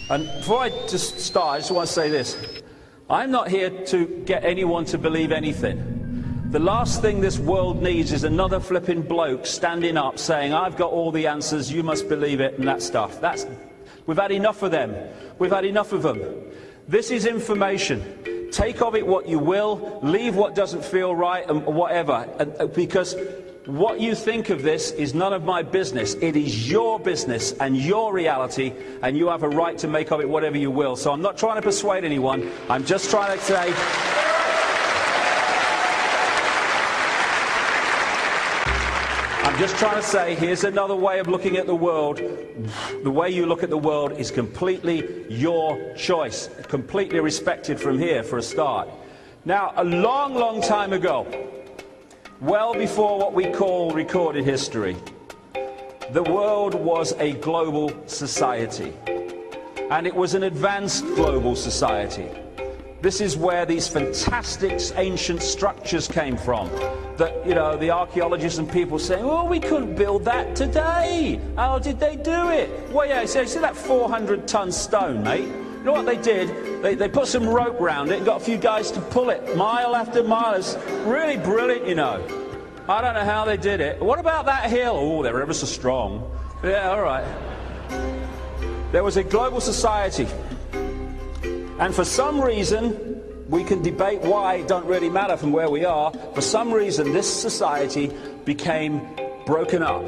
And before I just start, I just want to say this. I'm not here to get anyone to believe anything. The last thing this world needs is another flipping bloke standing up saying, I've got all the answers, you must believe it, and that stuff. We've had enough of them. We've had enough of them. This is information. Take of it what you will, leave what doesn't feel right, and whatever. Because what you think of this is none of my business. It is your business and your reality, and you have a right to make of it whatever you will. So I'm not trying to persuade anyone. I'm just trying to say... here's another way of looking at the world. The way you look at the world is completely your choice, completely respected from here for a start. Now, a long, long time ago, well before what we call recorded history, the world was a global society, and it was an advanced global society. This is where these fantastic ancient structures came from. That, you know, the archaeologists and people saying, well, we couldn't build that today. How did they do it? Well, yeah, see that 400-ton stone, mate? You know what they did? They put some rope round it and got a few guys to pull it mile after mile. It's really brilliant, you know. I don't know how they did it. What about that hill? Oh, they're ever so strong. Yeah, all right. There was a global society. And for some reason, we can debate why, it don't really matter from where we are, for some reason this society became broken up.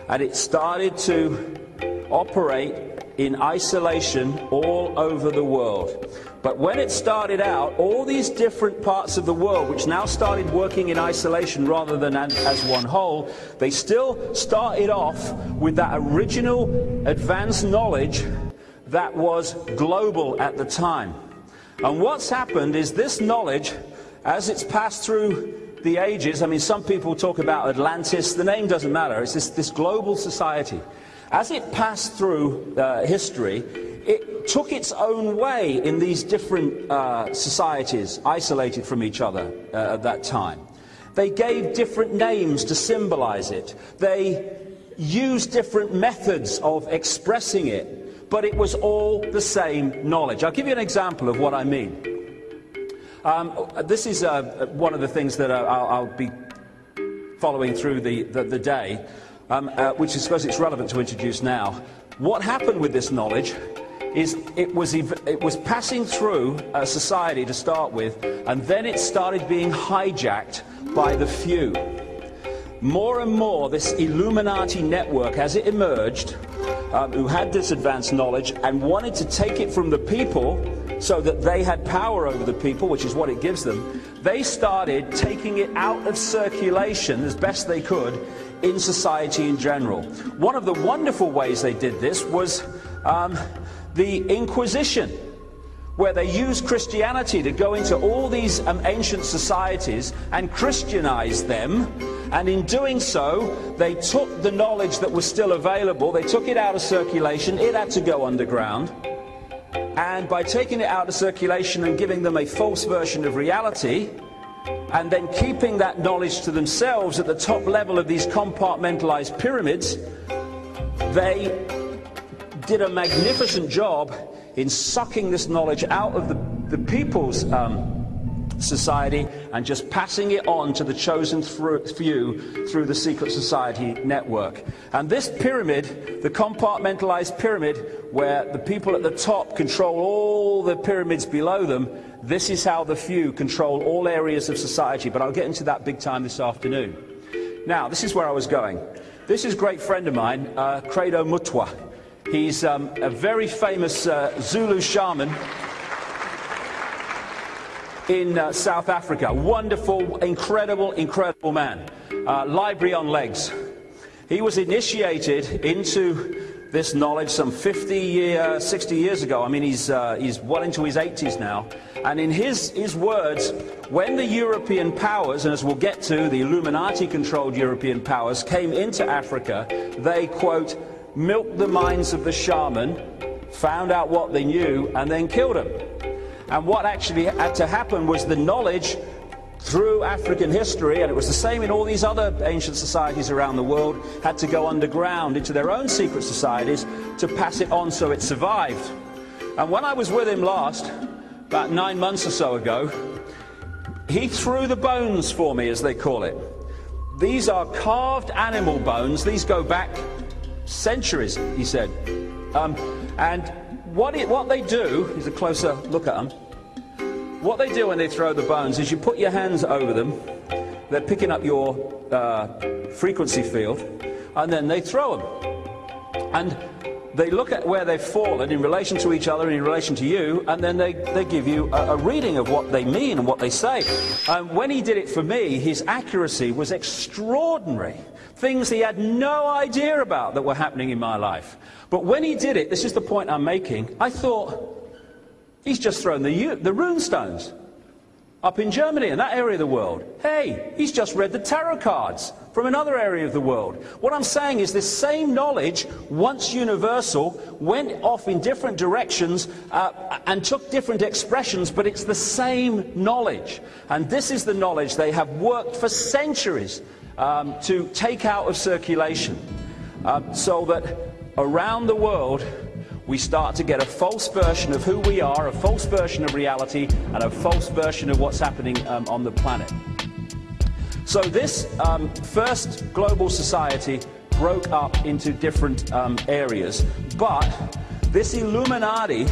And it started to operate in isolation all over the world. But when it started out, all these different parts of the world, which now started working in isolation rather than as one whole, they still started off with that original advanced knowledge that was global at the time. And what's happened is this knowledge, as it's passed through the ages, I mean, some people talk about Atlantis, the name doesn't matter, it's this global society. As it passed through history, it took its own way in these different societies, isolated from each other at that time. They gave different names to symbolize it. They used different methods of expressing it. But it was all the same knowledge. I'll give you an example of what I mean. This is one of the things that I'll be following through the day, which I suppose it's relevant to introduce now. What happened with this knowledge is it was passing through a society to start with, and then it started being hijacked by the few. More and more, this Illuminati network, as it emerged, who had this advanced knowledge and wanted to take it from the people so that they had power over the people, which is what it gives them, they started taking it out of circulation as best they could in society in general. One of the wonderful ways they did this was the Inquisition, where they used Christianity to go into all these ancient societies and Christianize them. And in doing so, they took the knowledge that was still available, they took it out of circulation, it had to go underground. And by taking it out of circulation and giving them a false version of reality, and then keeping that knowledge to themselves at the top level of these compartmentalized pyramids, they did a magnificent job in sucking this knowledge out of the people's society and just passing it on to the chosen few through the secret society network. And this pyramid, the compartmentalized pyramid, where the people at the top control all the pyramids below them, this is how the few control all areas of society. But I'll get into that big time this afternoon. Now, this is where I was going. This is a great friend of mine, Credo Mutwa. He's a very famous Zulu shaman in South Africa. Wonderful, incredible, incredible man. Library on legs. He was initiated into this knowledge some 60 years ago. I mean, he's well into his 80s now. And in his words, when the European powers, and as we'll get to, the Illuminati-controlled European powers, came into Africa, they, quote, milked the minds of the shaman, found out what they knew, and then killed them. And what actually had to happen was the knowledge through African history, and it was the same in all these other ancient societies around the world, had to go underground into their own secret societies to pass it on so it survived. And when I was with him last, about 9 months or so ago, he threw the bones for me, as they call it. These are carved animal bones. These go back centuries, he said. And what they do, here's a closer look at them. What they do when they throw the bones is you put your hands over them. They're picking up your frequency field, and then they throw them. And they look at where they've fallen in relation to each other and in relation to you, and then they give you a reading of what they mean and what they say. When he did it for me, his accuracy was extraordinary. Things he had no idea about that were happening in my life. But when he did it, this is the point I'm making, I thought, he's just thrown the rune stones up in Germany, in that area of the world. Hey, he's just read the tarot cards from another area of the world. What I'm saying is this same knowledge, once universal, went off in different directions and took different expressions, but it's the same knowledge. And this is the knowledge they have worked for centuries to take out of circulation, so that around the world we start to get a false version of who we are, a false version of reality, and a false version of what's happening on the planet. So this first global society broke up into different areas, but this Illuminati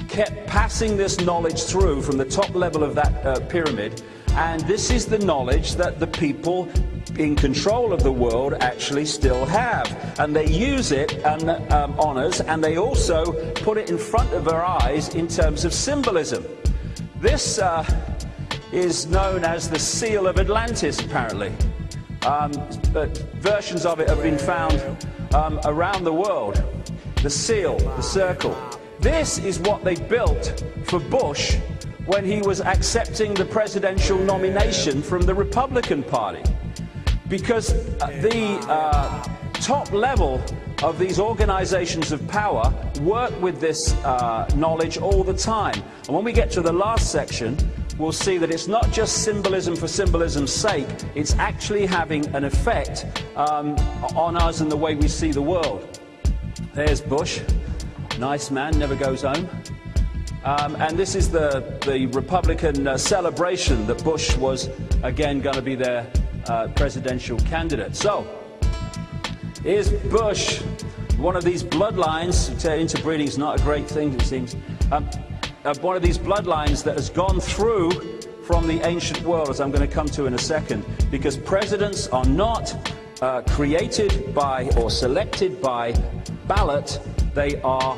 kept passing this knowledge through from the top level of that pyramid, and this is the knowledge that the people in control of the world actually still have, and they use it and honors, and they also put it in front of our eyes in terms of symbolism. This is known as the Seal of Atlantis, apparently. But versions of it have been found around the world. The seal, the circle. This is what they built for Bush when he was accepting the presidential nomination from the Republican Party. Because the top level of these organizations of power work with this knowledge all the time. And when we get to the last section, we'll see that it's not just symbolism for symbolism's sake, it's actually having an effect on us and the way we see the world. There's Bush, nice man, never goes home. And this is the Republican celebration that Bush was again going to be their presidential candidate. So, here's Bush, one of these bloodlines. Interbreeding is not a great thing, it seems. One of these bloodlines that has gone through from the ancient world, as I'm going to come to in a second, because presidents are not created by or selected by ballot, they are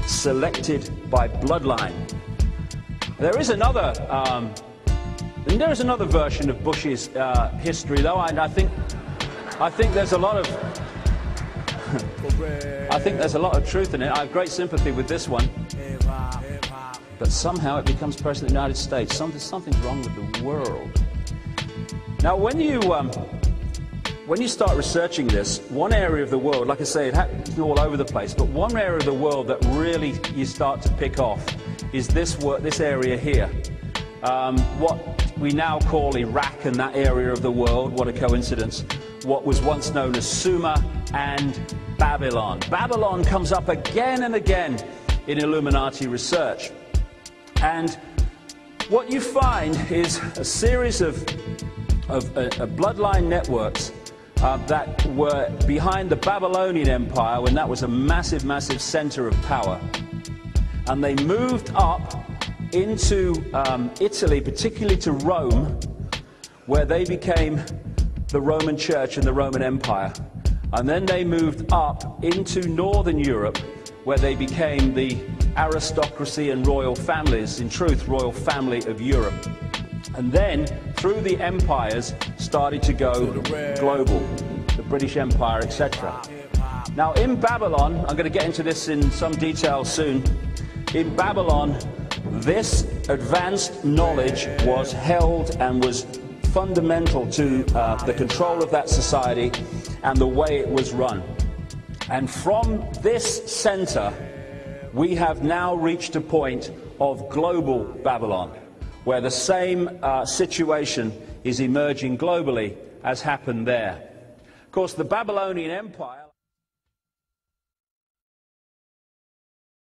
selected by bloodline. There is another version of Bush's history, though, and I think there's a lot of truth in it. I have great sympathy with this one. But somehow it becomes president of the United States. Something's wrong with the world. Now, when you start researching this, one area of the world, like I say, it's all over the place, but one area of the world that really you start to pick off is this area here. What we now call Iraq and that area of the world, what a coincidence, what was once known as Sumer and Babylon. Babylon comes up again and again in Illuminati research. And what you find is a series of bloodline networks that were behind the Babylonian Empire when that was a massive, massive center of power. And they moved up into Italy, particularly to Rome, where they became the Roman Church and the Roman Empire. And then they moved up into Northern Europe, where they became the aristocracy and royal families, in truth, royal family of Europe. And then, through the empires, started to go global, the British Empire, etc. Now, in Babylon, I'm going to get into this in some detail soon, in Babylon, this advanced knowledge was held and was fundamental to the control of that society and the way it was run. And from this center, we have now reached a point of global Babylon, where the same situation is emerging globally as happened there. Of course, the Babylonian Empire